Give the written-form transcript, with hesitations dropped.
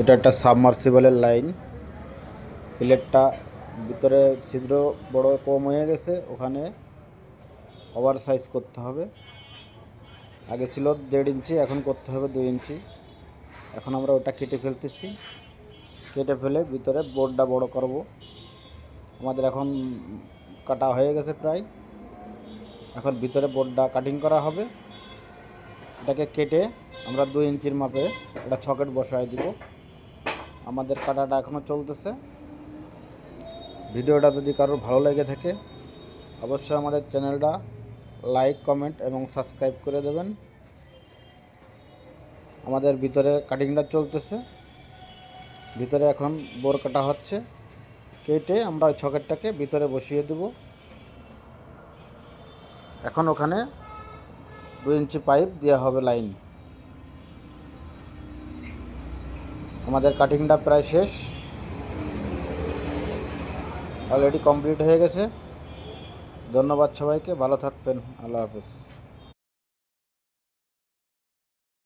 এটা একটা সাবমার্সিবলের লাইন। প্লেটটা ভিতরে ছিদ্র বড় কম হয়ে গেছে, ওখানে ওভার সাইজ করতে হবে। আগে ছিল 1.5 ইঞ্চি, এখন করতে হবে 2 ইঞ্চি। এখন আমরা ওটা কেটে ফেলতেছি। কেটে ফেলে ভিতরে বোর্ডটা বড় করব। আমাদের এখন কাটা হয়ে গেছে প্রায়। এখন ভিতরে বোর্ডটা কাটিং করা হবে। এটাকে কেটে আমরা 2 ইঞ্চির মাপে একটা সকেট বসায় দিব। আমাদের কাটাটা এখনও চলতেছে। ভিডিওটা যদি কারোর ভালো লেগে থাকে অবশ্যই আমাদের চ্যানেলটা লাইক, কমেন্ট এবং সাবস্ক্রাইব করে দেবেন। আমাদের ভিতরে কাটিংটা চলতেছে। ভিতরে এখন বোর কাটা হচ্ছে। কেটে আমরা ওই সকেটটাকে ভিতরে বসিয়ে দেব। এখন ওখানে 2 ইঞ্চি পাইপ দেওয়া হবে লাইন। আমাদের কাটিংটা প্রায় শেষ, অলরেডি কমপ্লিট হয়ে গেছে। ধন্যবাদ সবাইকে, ভালো থাকবেন। আল্লাহ হাফেজ।